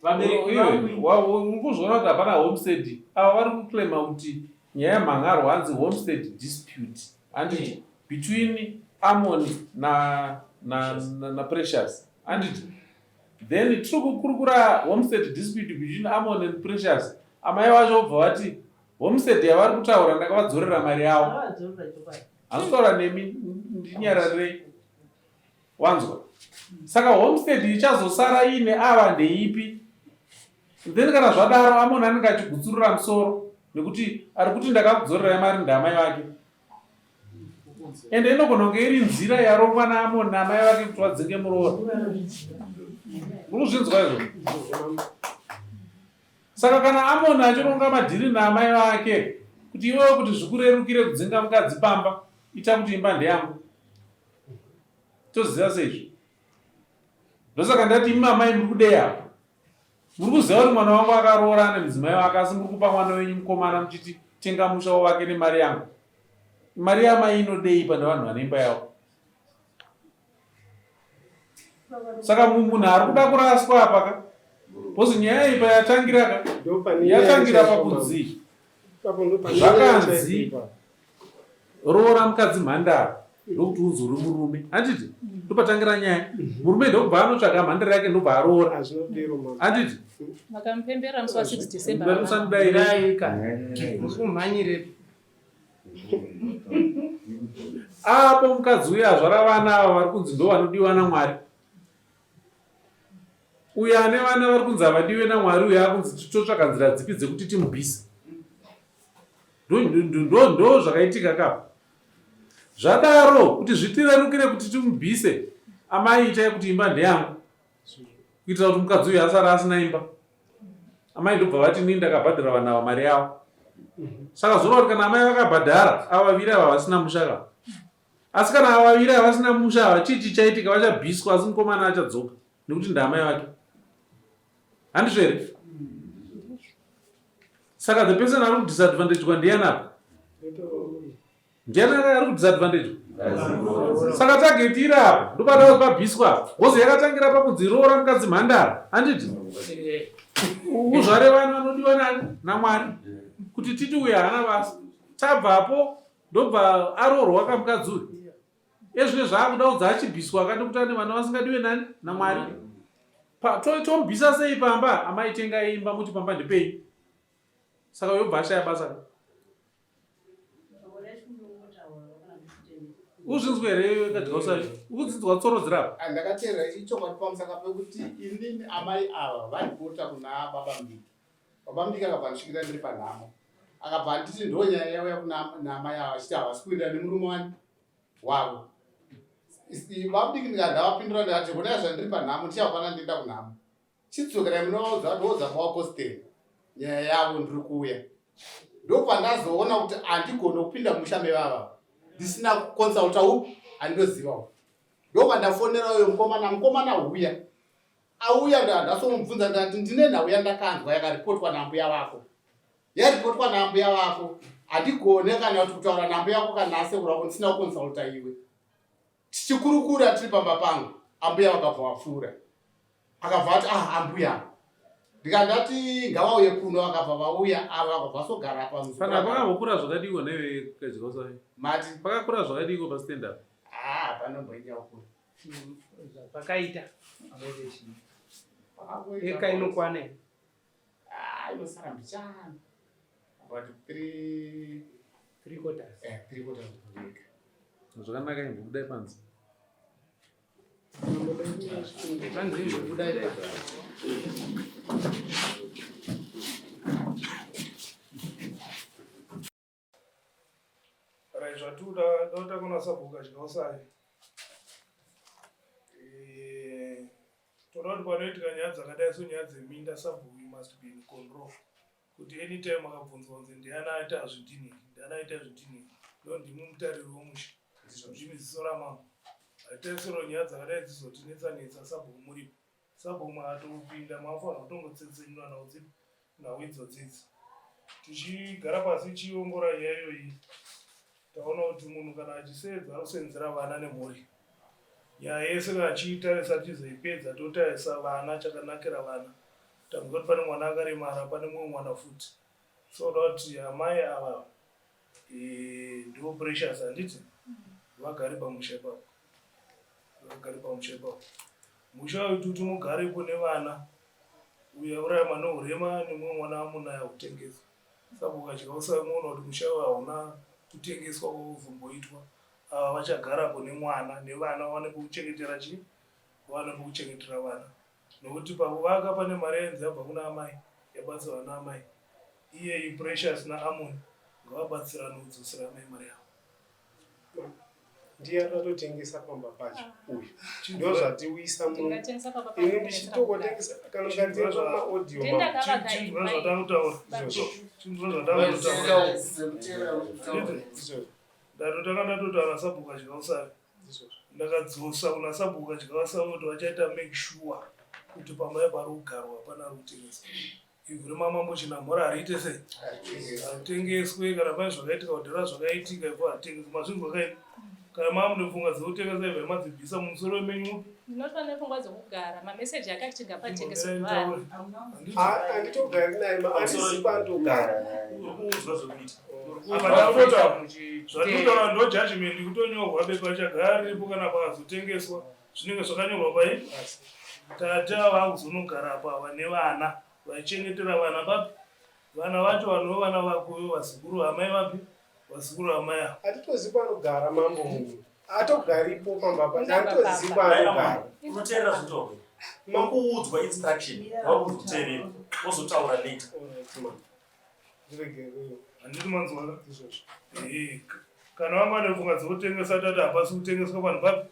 Vabereki urikuzviona kuti hapana homestead. Ava vari kuclaima kuti nyaya yemhangarwa hanzi homestead dispute handiti between Amon na Precious handiti. Then tiri kukurukura homestead dispute between Amon and Precious. Amai vacho obva vati homestead yavari kutaura ndakavadzorera mari yavo. Handitaura nemi ndinyararei wanzwa. Saka homestead ichazosara ine ava ndeipi? Then kana zvadaro Amon anenge achigutsurira musoro nekuti ari kuti ndakakudzorerai mari ndamai vake. Ende inogona kunge iri nzira yarongwa naAmon namai vake kuti vadzinge muroora. Urikuzvinzwa izvo? Saka kana Amon achironga madhiri namai vake kuti iwewe kuti zvikurerukire kudzinga mukadzi pamba, ita kuti imba ndeyangu. Toziva seizvo. Ndosaka ndati imi amai muri kudeya. Muri kuziva kuti mwana wangu akaroora nemudzimai wake asi muri kupa mwana wenyu mukomana muchiti tenga musha wake nemari yangu. Mari yamai inodei pane vanhu vane imba yavo. Saka munhu ari kuda kuraswa apaka. Pozi nyaya iyi yatangira pakunzi. Zvakanzi roora mukadzi mhandara ndokuti uzori murume. Handiti? Ndopatangira nyaya. Murume ndokubva anotsvaga mhandara yake ndobva aroora. Handiti? Vakamupembera musi wa6 December. Musamudairika. Musumhanyire. Apo mukadzi uya azvara vana ava vari kunzi ndo vanodiwa naMwari. Uyo ane vana vari kunzi havadiwe naMwari uyo akunzi titotsvaka nzira dzipi dzekuti timubvise. Ndo zvakaitika kapa. Zvadaro kuti zvitirerukire kuti timubvise, amai itai kuti imba ndeyangu. Kuitira kuti mukadzi uyo asara asina imba. Amai ndobva vati nini ndakabhadhara vana ava mari yavo. Saka zvoreva kuti kana amai vakabhadhara ava vaviri ava vasina musha. Asi kana ava vaviri ava vasina musha, chii chichaitika? Vachabviswa asi mukomana achadzoka nekuti ndamai vake. Handizvo here? Saka the person ari kudisadvantagwa ndianapa? Ndianaka ari kudisadvantagwa? Saka tagetira apa ndopata pabviswa hozi yakatangira pakunzi roora mukadzi mhandara. Handiti? Uzvare vanhu vanodiwa nani? naMwari. Kuti titi uyo haana basa. Tabvapo ndobva aroorwa kamukadzi uyu. Ezvino zvaakuda kudza achibviswa akati kuti ane vana vasingadiwe nani? naMwari. Tomubvisa sei pamba? Amai tengai imba muti pamba ndipei. Saka yobva ashaya basa. Uzvinzwa here kadhikausai? Ukudzidzwa tsorodzera apa? Ndakateerera ichokwadi pamusaka pekuti inini amai ava vanipota kuna baba Mbiki. Baba Mbiki akabva andisvikira ndiri panhamo. Akabva anditi ndo nyaya yauya kuna amai ava achiti havasi kuenda nemurume wavo. Baba Mbiki ndikandavapindura ndikati honai zvandiri panhamo ndichafana ndienda kunhamo. Chidzokerai munovaudza kuti wodzamba wakosteri. Nyaya yavo ndiri kuuya. Ndopandazoona kuti handigoni kupinda musha mevava. Ndisina kukonsulta upi handinoziva. Ndopandafonera uyo mukomana uya. Auya ndasomubvunza ndikati ndine nhau yandakanzwa yakaripotwa nambuya vako. Yaripotwa nambuya vako. Handigone kana kutaura nambuya yako kana asekuru vako ndisina kukonsulta iwe. Tichikurukura tiri pamba pangu. Ambuya vakabva vapfuura. Akabva ati ambuya. Ndikandati ngavauye kuno vakabva vauya ava vakabva vasogara pamuzi. Saka pakambokura zvakadiko newe kadhikausai? Mati pakakura zvakadiko pastand up? Panomboita kukura. Pakaita. Eka inokwana. Inosara mbichana. About 3 quarters. 3 quarters of the week. Zvakanaka imbo kudai panzi. Panzi imbo kudai dai. zvatuda datakona sabhuka chikausai toda kuti panoitika nyaya dzakadai sonyaya dzeminda sabhuku must be in control kuti anytime akabvunzwa kunzi ndiana aita zvidhini ndo ndimi mutariri womusha ndimi ziso ramambo aitaisiro nyaya dzakadai dzizotinetsanetsa sabhuku muripo sabhuku makatopinda mafanira kutongotsetsenywa nhau idzodzidzi tichigara pasi chiongora nyaya iyoyi taona kuti munhu kana achisedza kusenzera vana nemhuri nyaya yese kana achiitarisa tizoipedza totarisa vana chakanakira vana tambuka kuti pane mwana akaremara pane mumwe mwana futi soda kuti amai ava ndo precious handiti vagari pamusha ipapo musha uituti mugarepo nevana uya urayama nourema nemumwe mwana amunaya kutengeswa sabhuka chikausamuona kuti musha hauna kutengeswa kwakuzomboitwa ava vachagarapo nemwana nevana vawane pekuchengetera chii vawane pekuchengetera vana nokuti pakuvaka pane mari yainzi yabva kuna amai yabatsirwa naamai iyeyi precious naamoni ngavabatsirana kudzosera amai mari yavo ndiye atatotengesa pamba pacho uyu ndo zvatiwisa ini ndichitokotengesa kana mukatenga maaudio ndatotanga ndatotana sabhuka chikausari ndakadzosa kuna sabhuka chikausari kuti vachaita make sure kuti pamba yepari kugarwa hapana rikutengeswa ivhu remamambo chinamhora hariite sei hatengeswe kana pane zvakaitika kudhara zvakaitika ipo hatengeswe mazvinhu zvakaita kana mama munepfungwa dzekutengesa ivhu remadzibvisa mumusoro wemenyu ndinotoa nepfungwa dzekugara mameseji akatinga patengeso vanhu handitogari naye maandisipa ndogara zvatotaura ndo judgment kutonyorwa bepa chagara riripo kana pakazotengeswa zvinenge zvakanyorwa pai tata vakuzonogara pava nevana vachengetera vana papi vana vacho vanova vana vakoyo vazukuru vamai vapi vazukuru vamai avo hatitozipa anogara mambo munhu atogaripo pamba pacho hatitozipa anogara unoteerera zvitogwe makuudzwa instruction wakuzoteerera wozotaura later handiti manzwaka izvozvo kana vamwe vane pfungwa dzekutengesa tati hapasi kutengeswa vanhu papi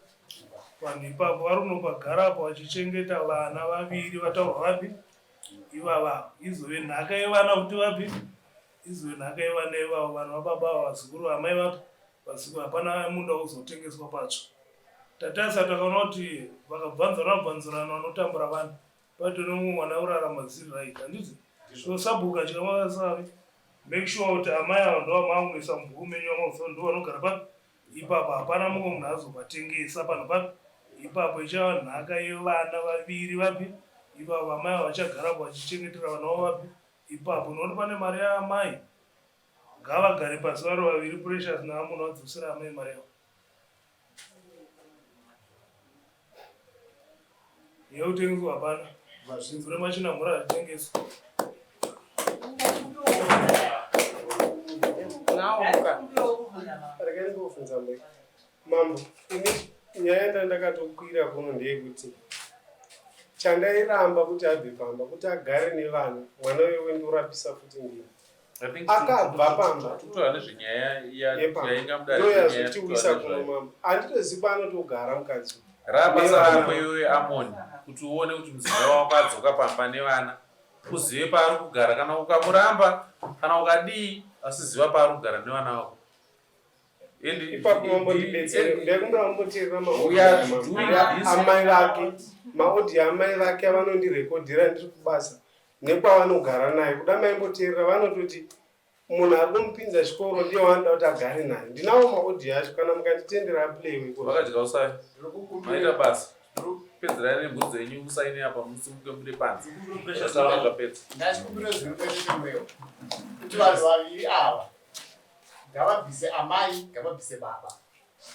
vanhu ipapo vari kunopagarapo vachichengeta vana vaviri vataurwa vapi ivava izove nhaka yevana kuti vapi izove nhaka yevana ivavo vanhu vababa ava vazukuru vamai vapi vazukuru hapana munda kuzotengeswa pacho tatarisa takaona kuti vakabvanzurana vanotambura vanhu pato nomumwe mwana urarama ziri right handiti so sabhuka chikamaasavi make sure kuti amai avo ndovamaamwisa mubhuku menyu vamauzo ndo vanogara papi ipapo hapana mumwe munhu azovatengesa pano papi ipapo ichava nhaka yevana vaviri vapi ipapo vamai avo vachagarapo vachichengetera vana vavo vapi ipapo nokuti pane mari yaamai ngavagare pasi vari vaviri precious naamunhu vadzosera amai mari yavo yeutengeswa hapana zvinhu remachinamhura hazvitengeswa regai ndobvunza mwe mambo ini nyaya yandandakatokwira kuno ndeyekuti chandairamba kuti abve pamba kuti agare nevana mwana wewe ndorapisa futi ndini akabva pamba ndoyazvitiwisa kuno mambo handitozipa anotogara mukadzi rabasa rako iwe amoni kuti uone kuti mudzimai wako adzoka pamba nevana uzive paari kugara kana ukamuramba kana ukadii asiziva paari kugara nevana vako ipapo mambondibetsere ndaikungamboteerera amai vake maaudio amai vake avanondirekodhera ndiri kubasa nekwavanogara naye kuda maimboteerera vanototi munhu ari kumupinza chikoro ndiye wanoda kuti agare naye ndinawo maaudio acho kana mukanditendera aplaywe vakadya usai maita basa pedzera nebvudzi yenyu usaine apa musimuke muri panze vakapedza ndachikumbira zvinopetetiwewo kuti vanhu vaviri ava ngavabvise amai ngavabvise baba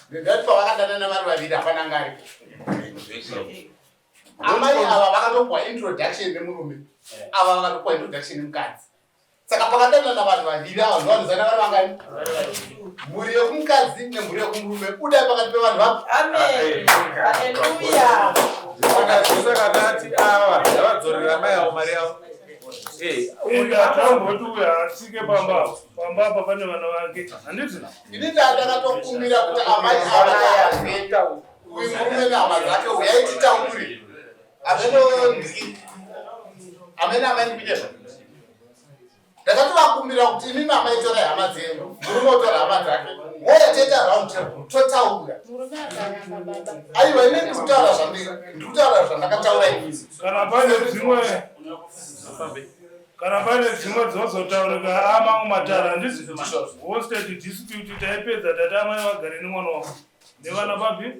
ndati pavakadanana vari vaviri hapana ngaripo amai ava vakatopwa introduction nemurume ava vakatopwa introduction nemukadzi saka pakadanana vanhu vaviri ava ndovanhuzana vari vangani mhuri yekumukadzi nemhuri yekumurume udai pakati pevanhu vapi saka tati ava ndavadzorera mai avo mari yavo Tamboti uyu asike pamba apa pane vana vake handiti ini ndakatokumbira kuti amai avayaita uyu murume nehama dzake uyaititauri amene amainipidesa ndakatovakumbira kuti imi mamaitora hama dzenu murume otora hama dzake moyateta round table totaura aiwa ine ndikutaura zvandakataura izi kana pane dzimwe dzozotaurika amamwe matara handisi hostage dispute taipedza tati amai vagare nemwana wavo nevana papi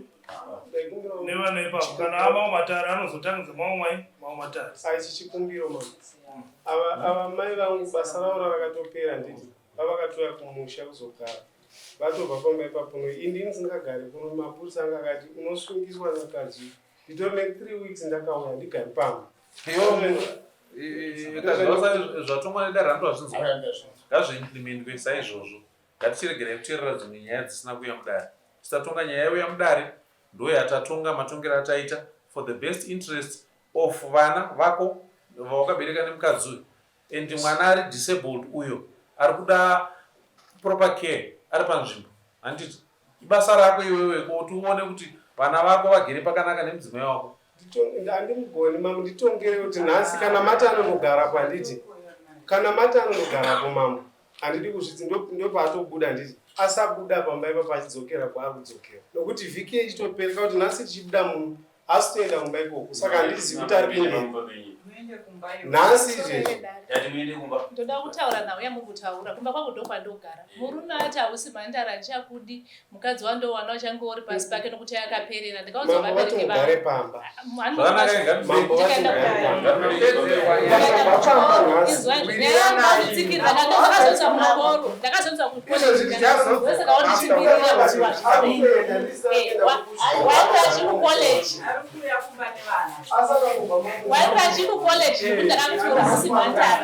nevana ipapo kana amamwe matara anozotangidza mamwe matara aichi chikumbiro mama ava mai vangu basa ravo rakatopera nditi vavakatoya kumusha kuzogara vatobva pamba ipapo indini singagari kuno mapurisa anga akati unosungiswa nakadzi nditori ne3 weeks ndakauya ndigari pamba zvatomwa nedarando hazvinzwa ngazviimplementwe saizvozvo ngatichiregerei kuteerera dzimwe nyaya dzisina kuuya mudare tisatonga nyaya yauya mudare ndo yatatonga matongero ataita for the best interest of vana vako vawakabereka nemukadzi uyu and mwana ari disabled uyo ari kuda proper care ari panzvimbo handiti ibasa rako iwewe kuti uone kuti vana vako vagere pakanaka nemudzimai wako handimugoni mamu nditongere kuti nhasi kana mati anondogarapo handiti kana mati anondogarapo mamu handidi kuzviti ndopaatobuda handiti asabuda pamba ipapo achidzokera kwaari kudzokera nokuti vhiki ichitopereka kuti nhasi tichibuda munhu asitoenda kumba ikoko saka handizivi kuti ari kunyei nhasi izvezvi ndoda kutaura nawe yamukutaura kumba kwako ndokwandogara murume ati hausi mhandara ndichakudi mukadzi wandowana uchange uri pasi pake nokuti yakaperera ndikauzovabereke pamba ndakazonza kucollege nekuti ndakakutora hausi mhandara